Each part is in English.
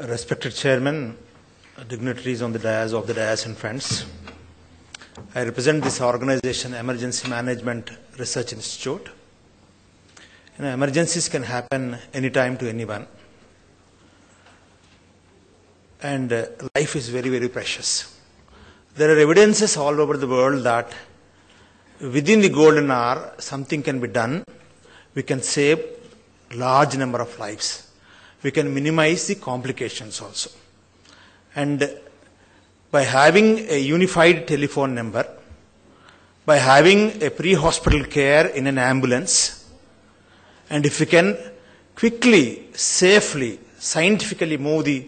Respected Chairman, dignitaries on the dais and friends, I represent this organization, Emergency Management Research Institute. Emergencies can happen anytime to anyone. And life is very, very precious. There are evidences all over the world that within the golden hour, something can be done. We can save large number of lives. We can minimize the complications also. And by having a unified telephone number, by having a pre-hospital care in an ambulance, and if we can quickly, safely, scientifically move the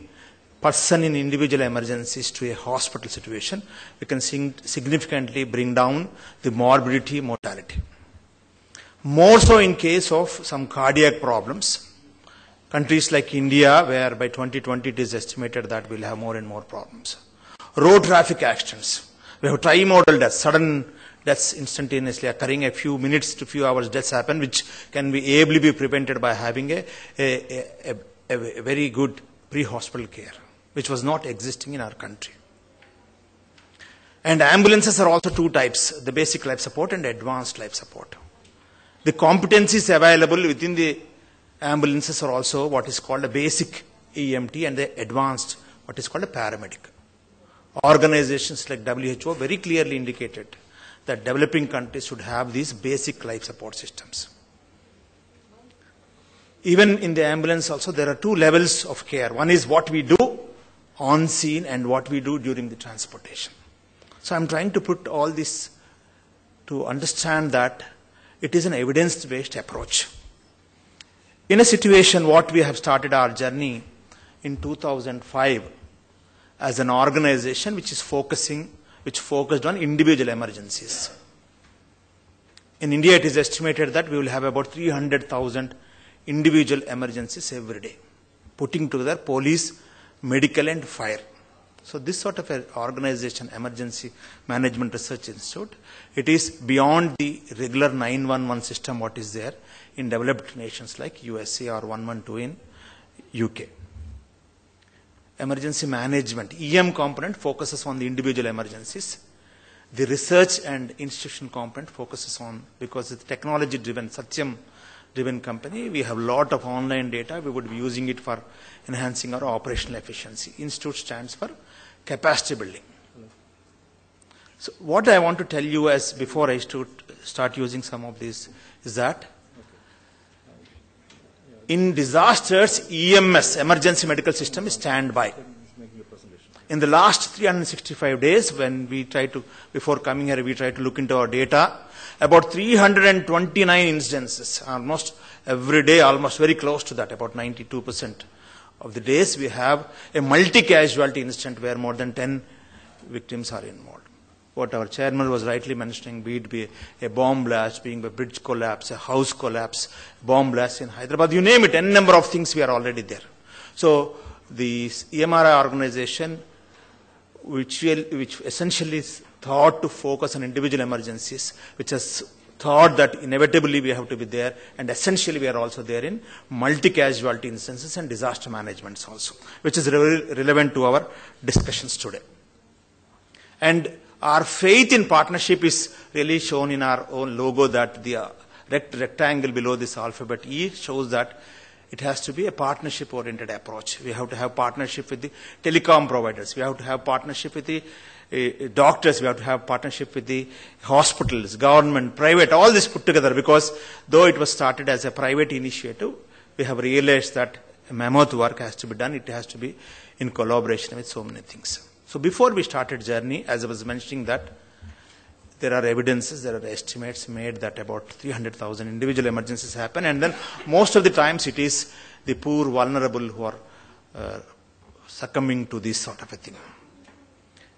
person in individual emergencies to a hospital situation, we can significantly bring down the morbidity, mortality. More so in case of some cardiac problems. Countries like India, where by 2020 it is estimated that we'll have more and more problems. Road traffic accidents. We have trimodal deaths, sudden deaths instantaneously occurring, a few minutes to few hours deaths happen, which can be ably be prevented by having a very good pre-hospital care, which was not existing in our country. And ambulances are also two types, the basic life support and advanced life support. The competencies available within the ambulances are also what is called a basic EMT and the advanced, what is called a paramedic. Organizations like WHO very clearly indicated that developing countries should have these basic life support systems. Even in the ambulance also there are two levels of care. One is what we do on scene and what we do during the transportation. So I'm trying to put all this to understand that it is an evidence-based approach. In a situation, what we have started our journey in 2005 as an organization which focused on individual emergencies. In India, it is estimated that we will have about 300,000 individual emergencies every day, putting together police, medical and fire. So this sort of an organization, Emergency Management Research Institute, it is beyond the regular 911 system what is there in developed nations like USA or 112 in UK. Emergency management, EM component focuses on the individual emergencies. The research and institution component focuses on, because it's technology driven, Satyam driven company, we have a lot of online data, we would be using it for enhancing our operational efficiency. Institute stands for capacity building. So what I want to tell you as before I start using some of these is that in disasters, EMS, emergency medical system, is standby. In the last 365 days, when we try to, before coming here, we try to look into our data, about 329 instances, almost every day, almost very close to that, about 92% of the days, we have a multi-casualty incident where more than 10 victims are involved. What our chairman was rightly mentioning, be it be a bomb blast, being a bridge collapse, a house collapse, bomb blast in Hyderabad, you name it, n number of things we are already there. So the EMRI organization, which essentially is thought to focus on individual emergencies, which has thought that inevitably we have to be there, and essentially we are also there in multi-casualty instances and disaster management also, which is relevant to our discussions today. And our faith in partnership is really shown in our own logo, that the rectangle below this alphabet E shows that it has to be a partnership-oriented approach. We have to have partnership with the telecom providers. We have to have partnership with the doctors. We have to have partnership with the hospitals, government, private, all this put together, because though it was started as a private initiative, we have realized that mammoth work has to be done. It has to be in collaboration with so many things. So before we started journey, as I was mentioning that there are evidences, there are estimates made that about 300,000 individual emergencies happen, and then most of the times it is the poor, vulnerable who are succumbing to this sort of a thing.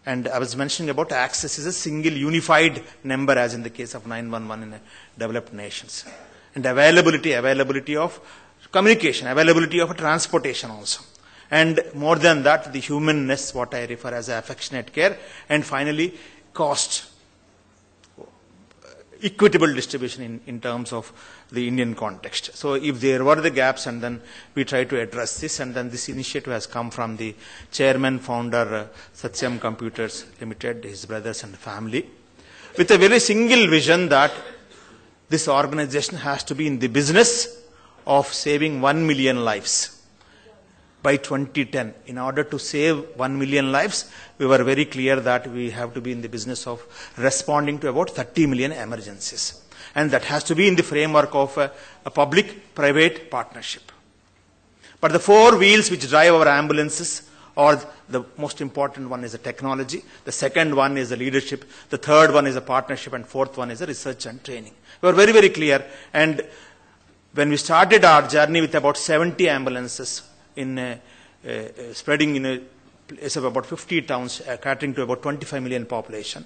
And I was mentioning about access is a single unified number, as in the case of 911 in developed nations. And availability of communication, availability of transportation also. And more than that, the humanness, what I refer as affectionate care. And finally, cost. equitable distribution in terms of the Indian context. So if there were the gaps, and then we try to address this, and then this initiative has come from the chairman, founder, Satyam Computers Limited, his brothers and family, with a very single vision that this organization has to be in the business of saving 1 million lives by 2010. In order to save 1 million lives, we were very clear that we have to be in the business of responding to about 30 million emergencies. And that has to be in the framework of a public-private partnership. But the four wheels which drive our ambulances, or the most important one is the technology, the second one is the leadership, the third one is a partnership, and fourth one is the research and training. We were very, very clear. And when we started our journey with about 70 ambulances, spreading in a place of about 50 towns, catering to about 25 million population,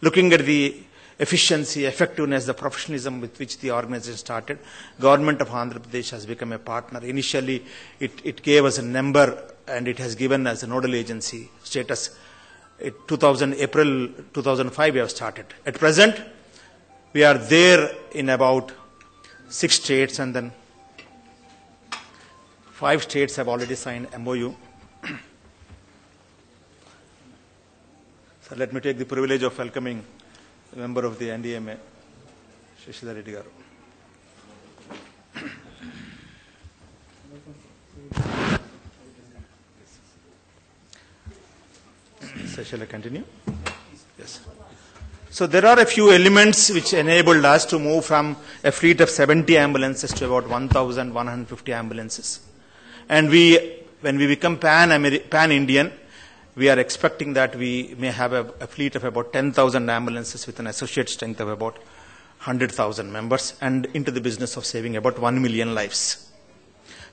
looking at the efficiency, effectiveness, the professionalism with which the organization started, Government of Andhra Pradesh has become a partner. Initially, it gave us a number, and it has given us a nodal agency status. April 2005 we have started. At present, we are there in about 6 states, and then 5 states have already signed MOU. So let me take the privilege of welcoming a member of the NDMA, Shishila Reddy Garu. So shall I continue? Yes. So there are a few elements which enabled us to move from a fleet of 70 ambulances to about 1,150 ambulances. And when we become pan-Indian, we are expecting that we may have a fleet of about 10,000 ambulances with an associate strength of about 100,000 members, and into the business of saving about 1 million lives.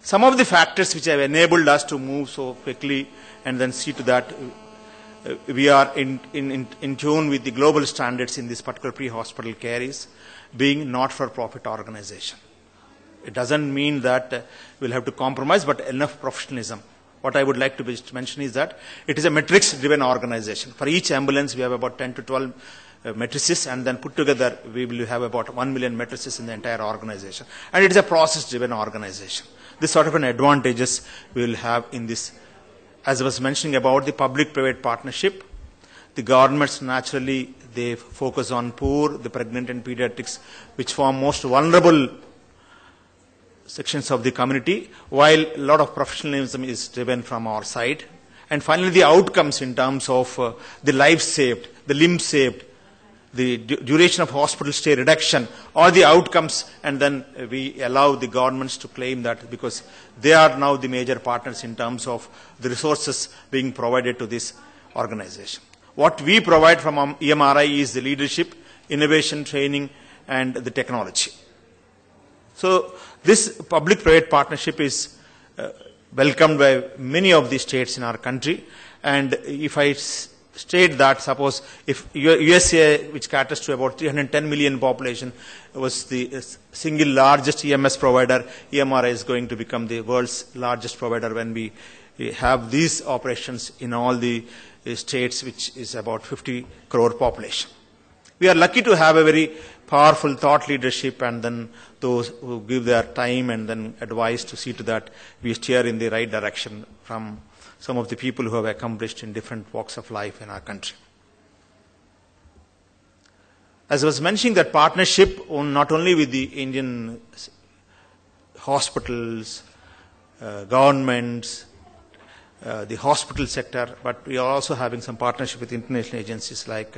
Some of the factors which have enabled us to move so quickly and then see to that we are in tune with the global standards in this particular pre-hospital care is being not-for-profit organization. It doesn't mean that we'll have to compromise, but enough professionalism. What I would like to mention is that it is a metrics-driven organization. For each ambulance, we have about 10 to 12 matrices, and then put together, we will have about 1 million matrices in the entire organization. And it is a process-driven organization. This sort of an advantages we will have in this. As I was mentioning about the public-private partnership, the governments naturally, they focus on poor, the pregnant and pediatrics, which form most vulnerable sections of the community, while a lot of professionalism is driven from our side. And finally, the outcomes in terms of the lives saved, the limbs saved, the duration of hospital stay reduction, or the outcomes, and then we allow the governments to claim that because they are now the major partners in terms of the resources being provided to this organization. What we provide from EMRI is the leadership, innovation, training, and the technology. So this public-private partnership is welcomed by many of the states in our country. And if I state that, suppose if USA, which caters to about 310 million population, was the single largest EMS provider, EMRI is going to become the world's largest provider when we have these operations in all the states, which is about 50 crore population. We are lucky to have a very powerful thought leadership, and then those who give their time and then advice to see to that we steer in the right direction from some of the people who have accomplished in different walks of life in our country. As I was mentioning, that partnership not only with the Indian hospitals, governments, the hospital sector, but we are also having some partnership with international agencies like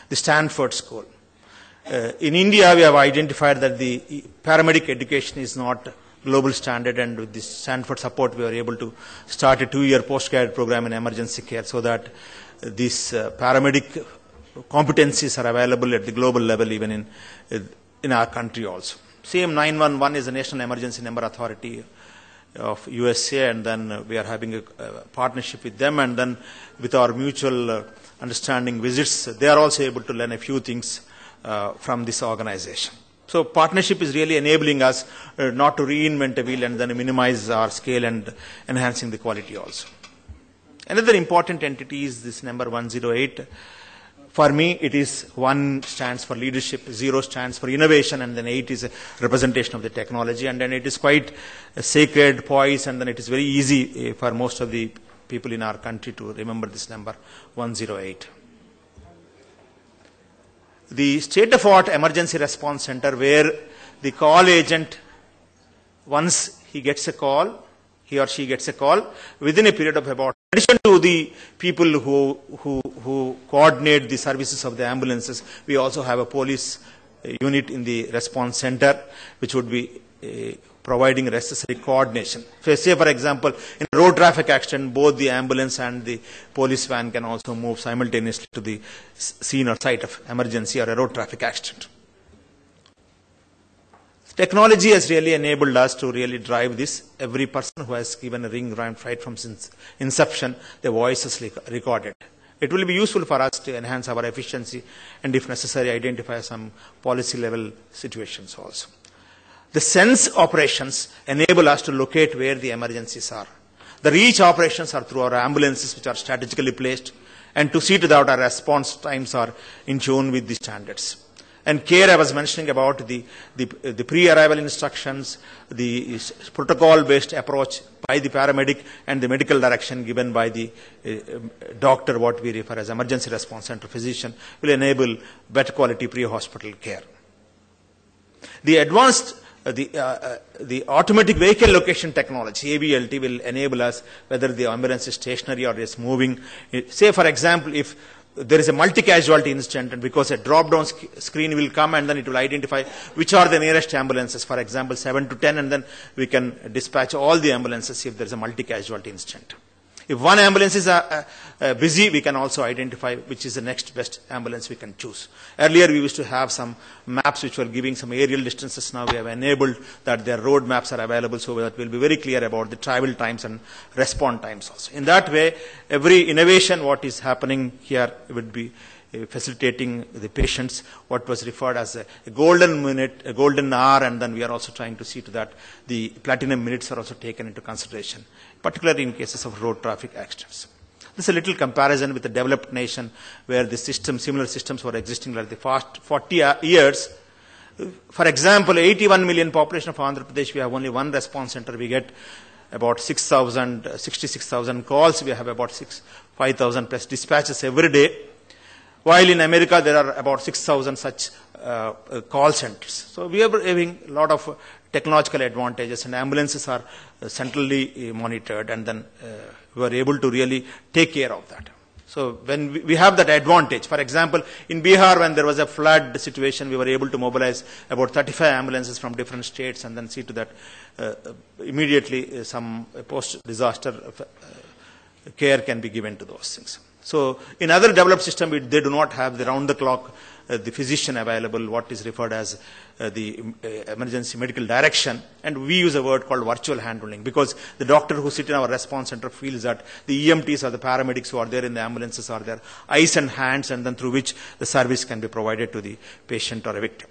the Stanford School. In India, we have identified that the paramedic education is not global standard, and with this Stanford support, we were able to start a 2-year postgraduate program in emergency care so that these paramedic competencies are available at the global level, even in our country also. Same 911 is the National Emergency Number Authority of USA, and then we are having a partnership with them, and then with our mutual understanding visits, they are also able to learn a few things from this organization. So partnership is really enabling us not to reinvent a wheel and then minimize our scale and enhancing the quality also. Another important entity is this number 108. For me, it is 1 stands for leadership, 0 stands for innovation, and then 8 is a representation of the technology. And then it is quite a sacred poise, and then it is very easy for most of the people in our country to remember this number, 108. The state-of-the-art emergency response center, where the call agent, once he gets a call, he or she gets a call, within a period of about, in addition to the people who coordinate the services of the ambulances, we also have a police unit in the response center, which would be providing necessary coordination. So say, for example, in a road traffic accident, both the ambulance and the police van can also move simultaneously to the scene or site of emergency or a road traffic accident. Technology has really enabled us to really drive this. Every person who has given a ring right from since inception, the voice is recorded. It will be useful for us to enhance our efficiency and, if necessary, identify some policy level situations also. The sense operations enable us to locate where the emergencies are. The reach operations are through our ambulances, which are strategically placed, and to see to that our response times are in tune with the standards. And care, I was mentioning about the pre-arrival instructions, the protocol-based approach by the paramedic, and the medical direction given by the doctor, what we refer as emergency response center physician, will enable better quality pre-hospital care. The advanced the automatic vehicle location technology, AVLT, will enable us whether the ambulance is stationary or is moving. Say, for example, if there is a multi-casualty incident, and because a drop-down screen will come and then it will identify which are the nearest ambulances, for example, 7 to 10, and then we can dispatch all the ambulances if there is a multi-casualty incident. If one ambulance is busy, we can also identify which is the next best ambulance we can choose. Earlier, we used to have some maps which were giving some aerial distances. Now we have enabled that their road maps are available, so that we'll be very clear about the travel times and response times also. In that way, every innovation what is happening here would be facilitating the patients what was referred as a golden minute, a golden hour, and then we are also trying to see to that the platinum minutes are also taken into consideration, particularly in cases of road traffic accidents. This is a little comparison with the developed nation where the similar systems were existing like the past 40 years. For example, 81 million population of Andhra Pradesh, we have only one response center. We get about 66,000 calls. We have about 5,000 plus dispatches every day. While in America, there are about 6,000 such call centers. So we are having a lot of technological advantages, and ambulances are centrally monitored, and then we are able to really take care of that. So when we have that advantage, for example, in Bihar, when there was a flood situation, we were able to mobilize about 35 ambulances from different states, and then see to that immediately some post-disaster care can be given to those things. So in other developed systems, they do not have the round-the-clock the physician available, what is referred as the emergency medical direction, and we use a word called virtual handholding, because the doctor who sit in our response center feels that the EMTs or the paramedics who are there in the ambulances are their eyes and hands, and then through which the service can be provided to the patient or a victim.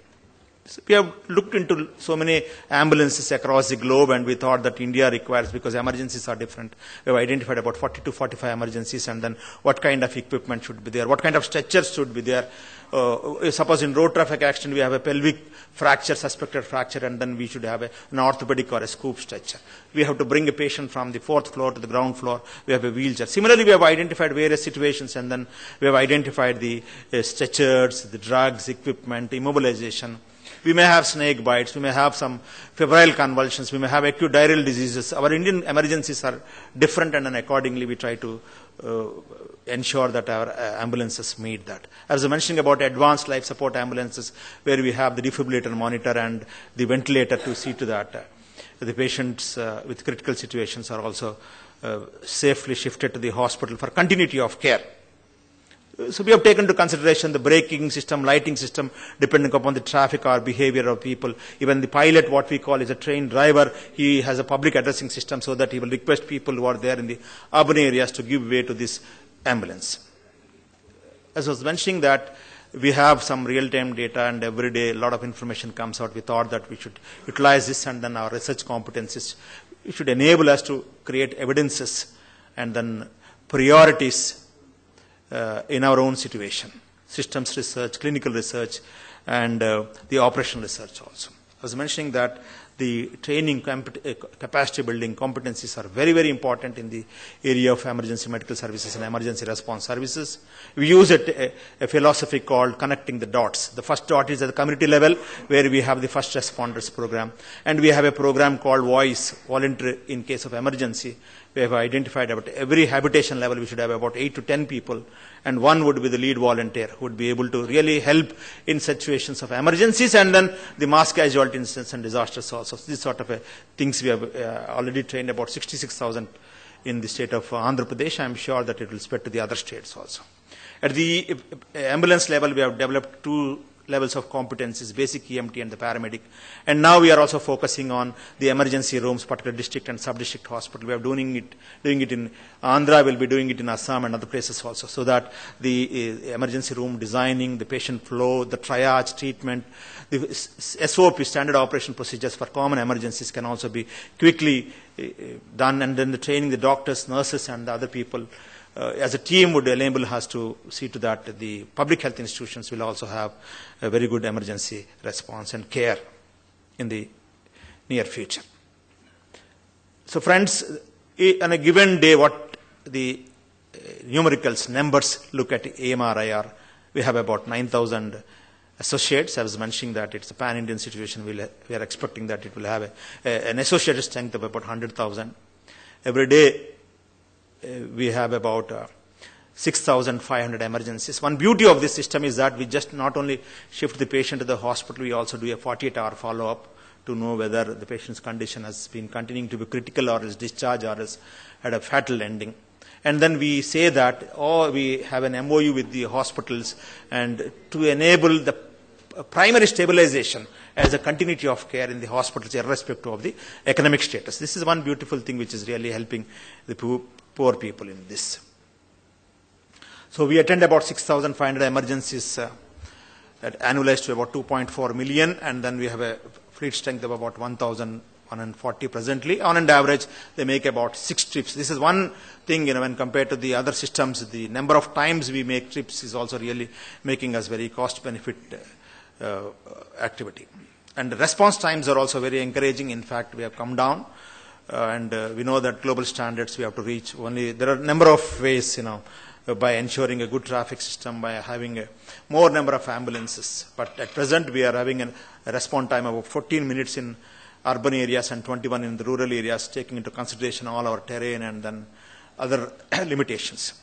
So we have looked into so many ambulances across the globe, and we thought that India requires, because emergencies are different, we have identified about 40 to 45 emergencies, and then what kind of equipment should be there, what kind of stretchers should be there. Suppose in road traffic accident, we have a pelvic fracture, suspected fracture, and then we should have an orthopedic or a scoop stretcher. We have to bring a patient from the 4th floor to the ground floor. We have a wheelchair. Similarly, we have identified various situations, and then we have identified the stretchers, the drugs, equipment, immobilization. We may have snake bites, we may have some febrile convulsions, we may have acute diarrheal diseases. Our Indian emergencies are different, and then accordingly we try to ensure that our ambulances meet that. I was mentioning about advanced life support ambulances, where we have the defibrillator monitor and the ventilator to see to that the patients with critical situations are also safely shifted to the hospital for continuity of care. So we have taken into consideration the braking system, lighting system, depending upon the traffic or behavior of people. Even the pilot, what we call is a trained driver, he has a public addressing system so that he will request people who are there in the urban areas to give way to this ambulance. As I was mentioning that, we have some real-time data, and every day a lot of information comes out. We thought that we should utilize this, and then our research competencies should enable us to create evidences and then priorities in our own situation. systems research, clinical research, and the operational research also. I was mentioning that the training, capacity building competencies are very, very important in the area of emergency medical services and emergency response services. We use a philosophy called connecting the dots. The first dot is at the community level, where we have the first responders program. And we have a program called VOICE, Volunteer in Case of Emergency. We have identified about every habitation level, we should have about 8 to 10 people, and one would be the lead volunteer who would be able to really help in situations of emergencies, and then the mass casualty incidents and disasters also. So these sort of things we have already trained about 66,000 in the state of Andhra Pradesh. I am sure that it will spread to the other states also. At the ambulance level, we have developed 2 levels of competencies, basic EMT and the paramedic. And now we are also focusing on the emergency rooms, particular district and sub-district hospital. We are doing it in Andhra, we'll be doing it in Assam and other places also, so that the emergency room designing, the patient flow, the triage, treatment, the SOP, standard operation procedures for common emergencies, can also be quickly done, and then the training the doctors, nurses and the other people as a team would enable us to see to that the public health institutions will also have a very good emergency response and care in the near future. So friends, on a given day, what the numericals, numbers look at EMRI are, we have about 9,000 associates. I was mentioning that it's a pan-Indian situation. We are expecting that it will have an associated strength of about 100,000. Every day, we have about 6,500 emergencies. One beauty of this system is that we just not only shift the patient to the hospital, we also do a 48-hour follow-up to know whether the patient's condition has been continuing to be critical or is discharged or has had a fatal ending. And then we say that, we have an MOU with the hospitals, and to enable the primary stabilization as a continuity of care in the hospitals irrespective of the economic status. This is one beautiful thing which is really helping the poor people in this. So we attend about 6,500 emergencies that annualized to about 2.4 million, and then we have a fleet strength of about 1,140 presently. On an average, they make about 6 trips. This is one thing, when compared to the other systems, the number of times we make trips is also really making us very cost-benefit activity. And the response times are also very encouraging. In fact, we have come down. And we know that global standards we have to reach only. There are a number of ways, by ensuring a good traffic system, by having a more number of ambulances. But at present, we are having a response time of 14 minutes in urban areas and 21 in the rural areas, taking into consideration all our terrain and then other limitations.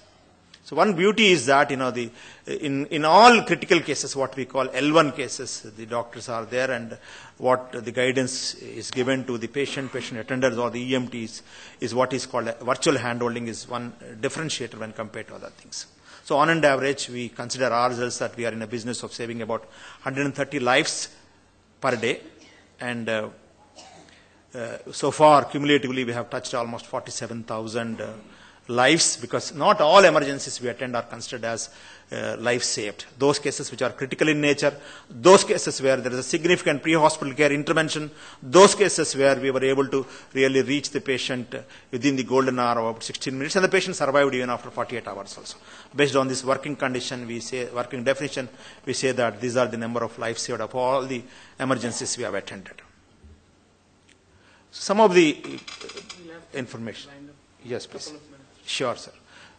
So one beauty is that, in all critical cases, what we call L1 cases, the doctors are there, and what the guidance is given to the patient attenders or the EMTs is what is called virtual handholding, is one differentiator when compared to other things. So on an average, we consider ourselves that we are in a business of saving about 130 lives per day, and so far, cumulatively, we have touched almost 47,000 lives, because not all emergencies we attend are considered as life saved. Those cases which are critical in nature, those cases where there is a significant pre-hospital care intervention, those cases where we were able to really reach the patient within the golden hour of about 16 minutes, and the patient survived even after 48 hours also. Based on this working definition, we say that these are the number of lives saved of all the emergencies we have attended. Some of the information. Yes, please. Sure, sir.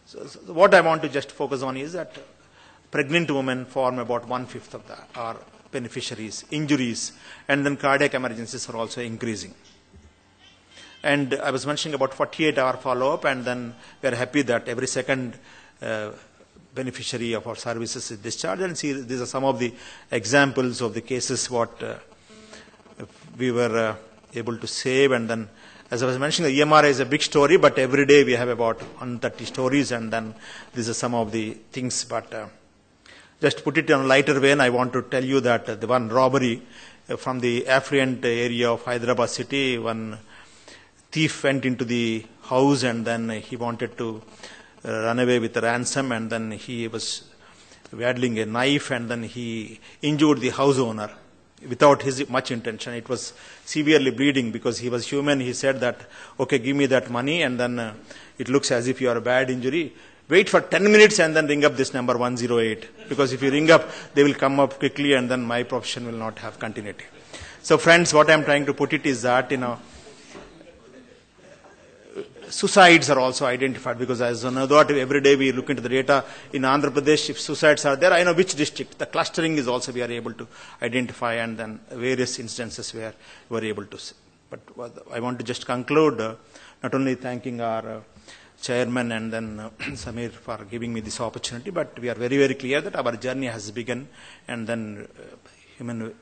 So what I want to just focus on is that pregnant women form about 1/5 of our beneficiaries. Injuries and then cardiac emergencies are also increasing. And I was mentioning about 48-hour follow-up, and then we are happy that every second beneficiary of our services is discharged. And see, these are some of the examples of the cases what we were able to save. And then, as I was mentioning, the EMRI is a big story, but every day we have about 130 stories, and then these are some of the things. But just to put it in a lighter vein, I want to tell you that the one robbery from the affluent area of Hyderabad city, one thief went into the house and then he wanted to run away with a ransom, and then he was wielding a knife, and then he injured the house owner without his much intention. It was severely bleeding. Because he was human, he said that, okay, give me that money, and then it looks as if you are a bad injury. wait for 10 minutes and then ring up this number 108. Because if you ring up, they will come up quickly and then my profession will not have continuity. So friends, what I am trying to put it is that, suicides are also identified, because as you know, every day we look into the data in Andhra Pradesh, if suicides are there, I know which district. The clustering is also we are able to identify, and then various instances where we are able to see. But I want to just conclude, not only thanking our chairman and then Samir for giving me this opportunity, but we are very, very clear that our journey has begun, and then human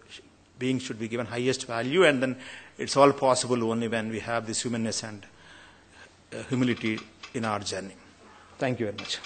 beings should be given highest value, and then it's all possible only when we have this humanness and humility in our journey. Thank you very much.